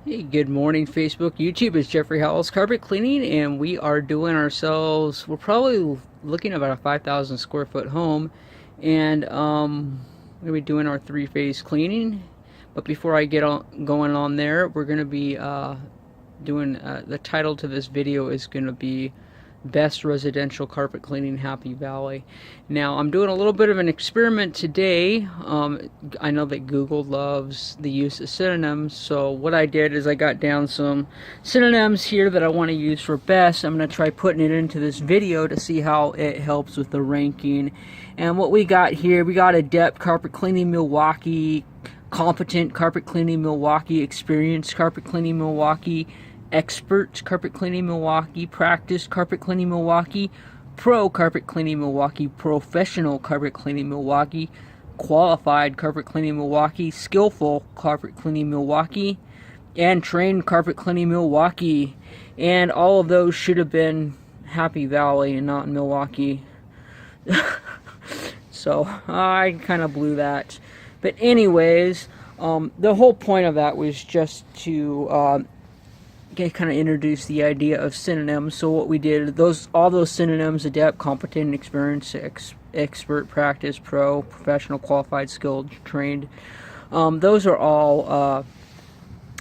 Hey, good morning, Facebook, YouTube. It's Jeffrey Howells Carpet Cleaning, and we are doing ourselves. We're probably looking at about a 5,000 square foot home, and we're gonna be doing our three-phase cleaning. But before I get on going on there, we're gonna be doing the title to this video is gonna be Best Residential Carpet Cleaning Happy Valley. Now, I'm doing a little bit of an experiment today. I know that Google loves the use of synonyms, so what I did is I got down some synonyms here that I want to use for best. I'm going to try putting it into this video to see how it helps with the ranking. And what we got here, we got Adept Carpet Cleaning Milwaukee, Competent Carpet Cleaning Milwaukee, Experienced Carpet Cleaning Milwaukee, Expert Carpet Cleaning Milwaukee, Practice Carpet Cleaning Milwaukee, Pro Carpet Cleaning Milwaukee, Professional Carpet Cleaning Milwaukee, Qualified Carpet Cleaning Milwaukee, Skillful Carpet Cleaning Milwaukee, and Trained Carpet Cleaning Milwaukee. And all of those should have been Happy Valley and not in Milwaukee. So I kind of blew that. But anyways, the whole point of that was just to kind of introduce the idea of synonyms. So what we did, all those synonyms: adept, competent, experienced, expert, practice, pro, professional, qualified, skilled, trained. Those are all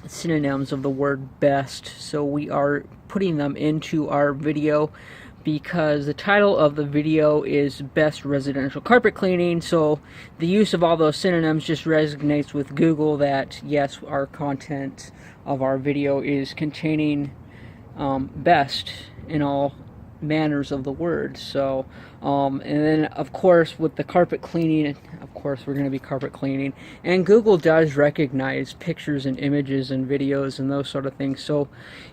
synonyms of the word best. So we are putting them into our video because the title of the video is Best Residential Carpet Cleaning. So the use of all those synonyms just resonates with Google that yes, our content of our video is containing best in all manners of the word. So and then of course with the carpet cleaning, of course we're going to be carpet cleaning, and Google does recognize pictures and images and videos and those sort of things. So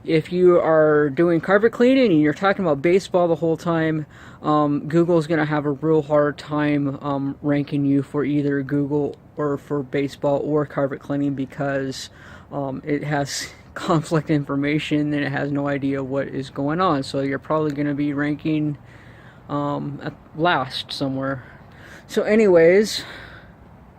if you are doing carpet cleaning and you're talking about baseball the whole time, Google's going to have a real hard time ranking you for either Google or for baseball or carpet cleaning, because it has conflict information and it has no idea what is going on. So you're probably going to be ranking at last somewhere. So anyways,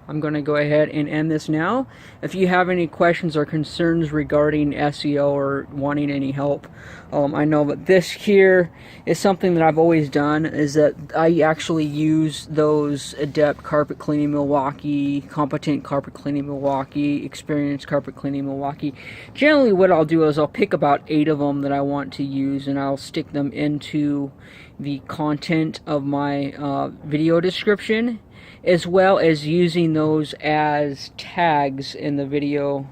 I'm going to go ahead and end this now. If you have any questions or concerns regarding SEO or wanting any help, I know that this here is something that I've always done, is that I actually use those Adept Carpet Cleaning Milwaukee, Competent Carpet Cleaning Milwaukee, Experienced Carpet Cleaning Milwaukee. Generally what I'll do is I'll pick about 8 of them that I want to use, and I'll stick them into the content of my video description, as well as using those as tags in the video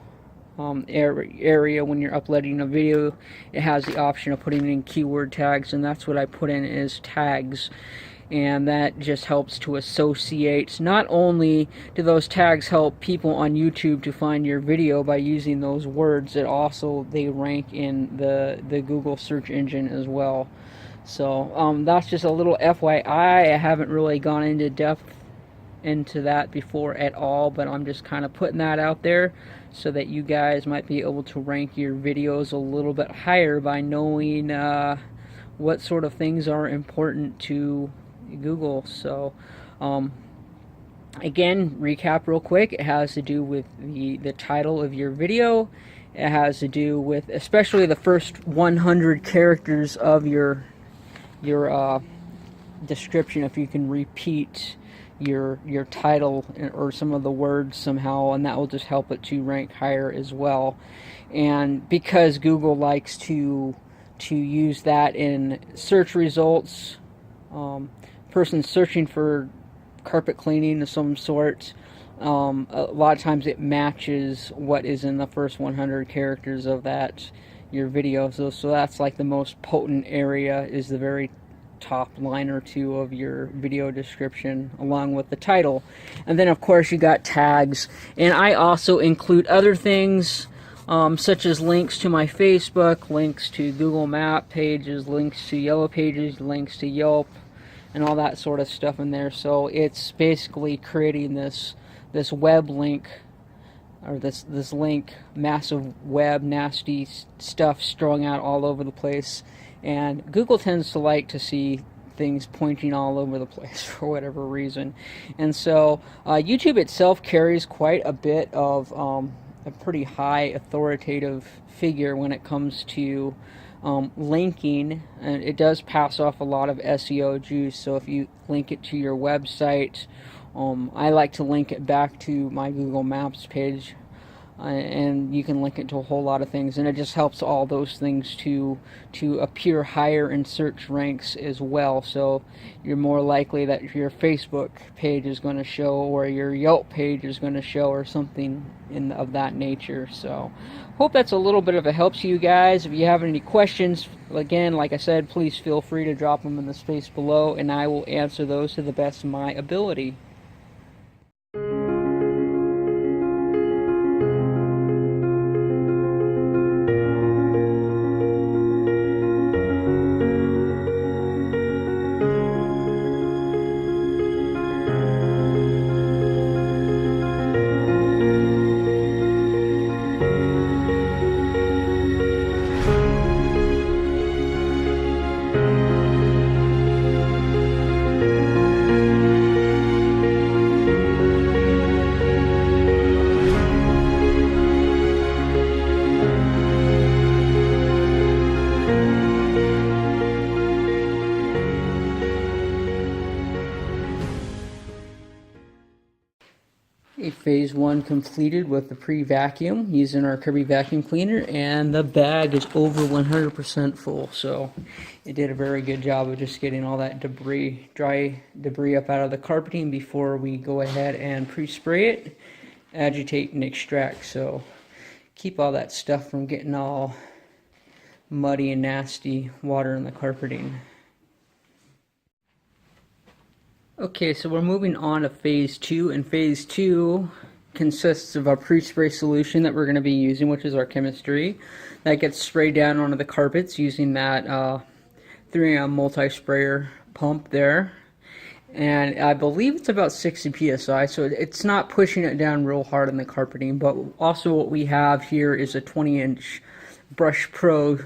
area. When you're uploading a video, it has the option of putting in keyword tags, and that's what I put in as tags. And that just helps to associate. Not only do those tags help people on YouTube to find your video by using those words, it also they rank in the Google search engine as well. So that's just a little FYI. I haven't really gone into depth into that before at all, but I'm just kind of putting that out there so that you guys might be able to rank your videos a little bit higher by knowing what sort of things are important to Google. So again, recap real quick: it has to do with the title of your video. It has to do with especially the first 100 characters of your description. If you can repeat your title or some of the words somehow, and that will just help it to rank higher as well. And because Google likes to use that in search results, person searching for carpet cleaning of some sort, a lot of times it matches what is in the first 100 characters of that your video. So that's like the most potent area, is the very top line or two of your video description along with the title. And then of course you got tags, and I also include other things such as links to my Facebook, links to Google Map pages, links to Yellow Pages, links to Yelp, and all that sort of stuff in there. So it's basically creating this web link, or this link, massive web nasty stuff strung out all over the place. And Google tends to like to see things pointing all over the place for whatever reason. And so YouTube itself carries quite a bit of a pretty high authoritative figure when it comes to linking, and it does pass off a lot of SEO juice. So if you link it to your website, I like to link it back to my Google Maps page, and you can link it to a whole lot of things, and it just helps all those things to appear higher in search ranks as well. So you're more likely that your Facebook page is going to show, or your Yelp page is going to show, or something of that nature. So hope that's a little bit of a help to you guys. If you have any questions, again, like I said, please feel free to drop them in the space below, and I will answer those to the best of my ability. Phase 1 completed with the pre-vacuum using our Kirby vacuum cleaner, and the bag is over 100% full. So it did a very good job of just getting all that dry debris up out of the carpeting before we go ahead and pre-spray it, agitate, and extract. So keep all that stuff from getting all muddy and nasty water in the carpeting. Okay, so we're moving on to phase 2, and phase 2 consists of a pre-spray solution that we're going to be using, which is our chemistry. That gets sprayed down onto the carpets using that 3M multi-sprayer pump there. And I believe it's about 60 psi, so it's not pushing it down real hard on the carpeting. But also what we have here is a 20-inch Brush Pro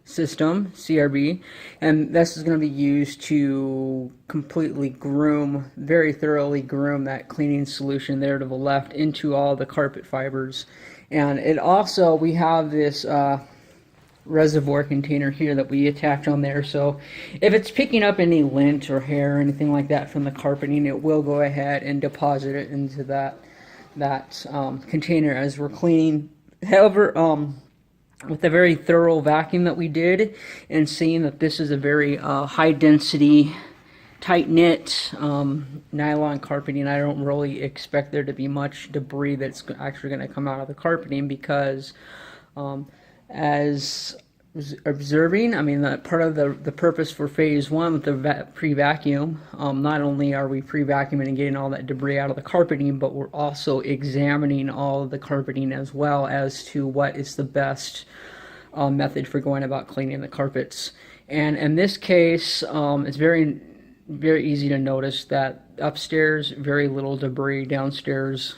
system, CRB, and this is going to be used to completely groom, very thoroughly groom that cleaning solution there to the left into all the carpet fibers. And it also, we have this reservoir container here that we attach on there, so if it's picking up any lint or hair or anything like that from the carpeting, it will go ahead and deposit it into that container as we're cleaning. However, with the very thorough vacuum that we did, and seeing that this is a very high density, tight knit nylon carpeting, I don't really expect there to be much debris that's actually going to come out of the carpeting, because as observing, I mean, part of the purpose for phase 1 with the pre-vacuum, not only are we pre-vacuuming and getting all that debris out of the carpeting, but we're also examining all of the carpeting as well as to what is the best method for going about cleaning the carpets. And in this case, it's very easy to notice that upstairs, very little debris, downstairs,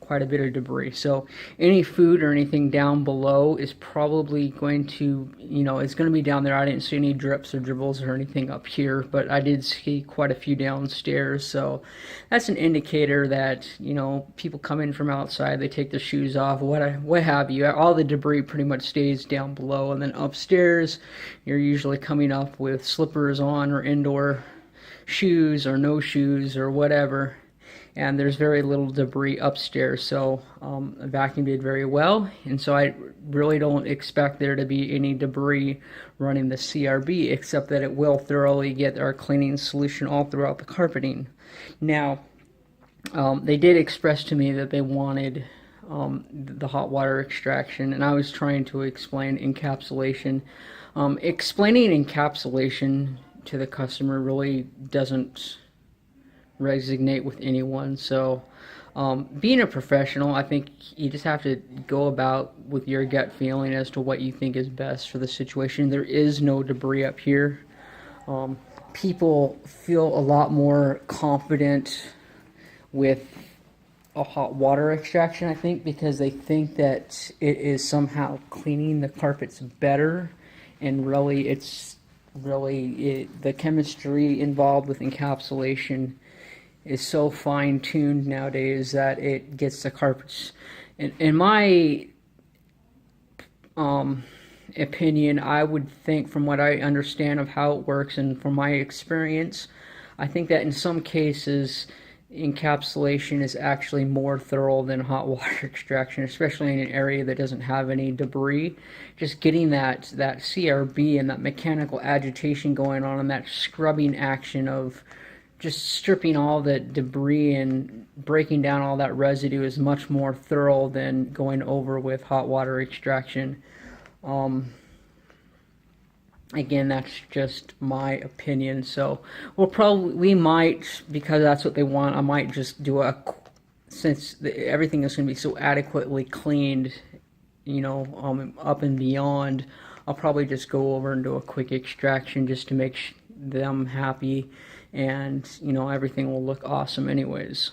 quite a bit of debris. So any food or anything down below is probably going to, it's going to be down there. I didn't see any drips or dribbles or anything up here, but I did see quite a few downstairs. So that's an indicator that, people come in from outside, they take their shoes off, what have you. All the debris pretty much stays down below. And then upstairs, you're usually coming up with slippers on, or indoor shoes, or no shoes, or whatever. And there's very little debris upstairs, so the vacuum did very well, and so I really don't expect there to be any debris running the CRB, except that it will thoroughly get our cleaning solution all throughout the carpeting. Now, they did express to me that they wanted the hot water extraction, and I was trying to explain encapsulation. Explaining encapsulation to the customer really doesn't resonate with anyone. So being a professional, I think you just have to go about with your gut feeling as to what you think is best for the situation. There is no debris up here. People feel a lot more confident with a hot water extraction, I think, because they think that it is somehow cleaning the carpets better, and really the chemistry involved with encapsulation is so fine-tuned nowadays that it gets the carpets, In my opinion, I would think, from what I understand of how it works and from my experience, I think that in some cases encapsulation is actually more thorough than hot water extraction, especially in an area that doesn't have any debris. Just getting that CRB and that mechanical agitation going on and that scrubbing action of just stripping all the debris and breaking down all that residue is much more thorough than going over with hot water extraction. Again, that's just my opinion. So we might, because that's what they want, I might just do since everything is going to be so adequately cleaned, up and beyond, I'll probably just go over and do a quick extraction just to make them happy, and everything will look awesome anyways.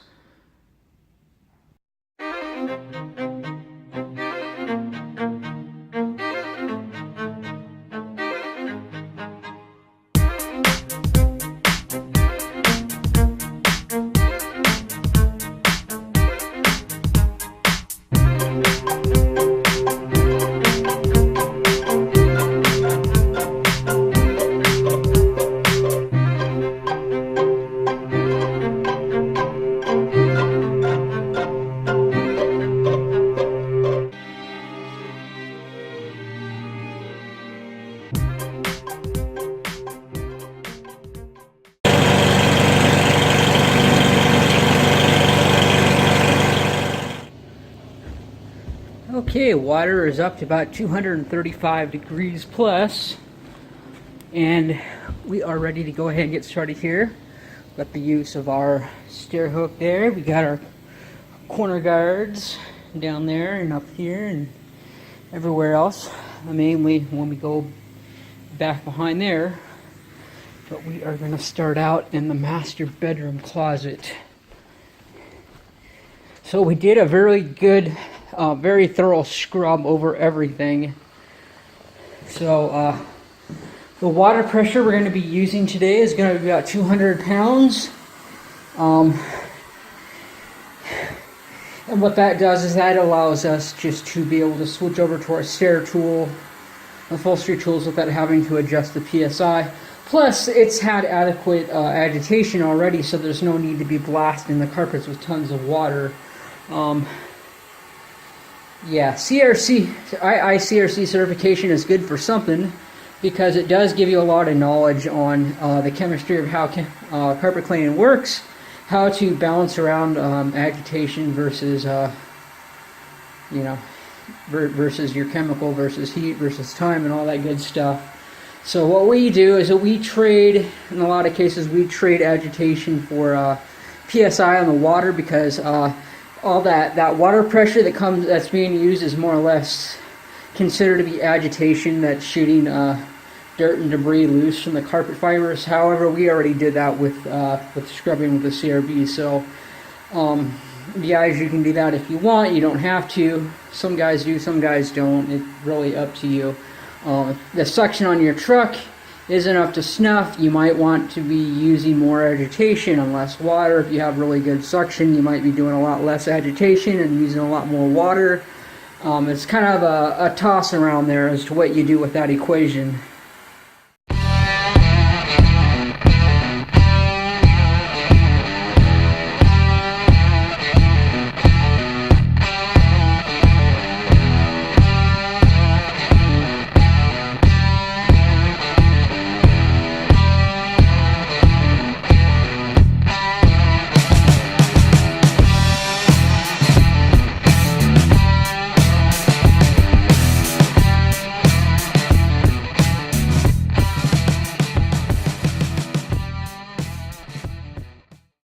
Okay, water is up to about 235 degrees plus, and we are ready to go ahead and get started here. Got the use of our stair hook there. We got our corner guards down there and up here and everywhere else. Mainly when we go back behind there. But we are going to start out in the master bedroom closet. So we did a very good, very thorough scrub over everything. So the water pressure we're going to be using today is going to be about 200 pounds. And what that does is that allows us just to be able to switch over to our stair tool, upholstery tools, without having to adjust the PSI. Plus, it's had adequate agitation already, so there's no need to be blasting the carpets with tons of water. Yeah, ICRC certification is good for something, because it does give you a lot of knowledge on the chemistry of how carpet cleaning works, how to balance around agitation versus, versus your chemical versus heat versus time and all that good stuff. So what we do is that we trade, in a lot of cases, we trade agitation for PSI on the water, because all that water pressure that's being used is more or less considered to be agitation that's shooting dirt and debris loose from the carpet fibers. However, we already did that with scrubbing with the CRB. So guys, you can do that if you want. You don't have to. Some guys do, some guys don't. It's really up to you. The suction on your truck isn't up to snuff. You might want to be using more agitation and less water. If you have really good suction, you might be doing a lot less agitation and using a lot more water. It's kind of a toss around there as to what you do with that equation.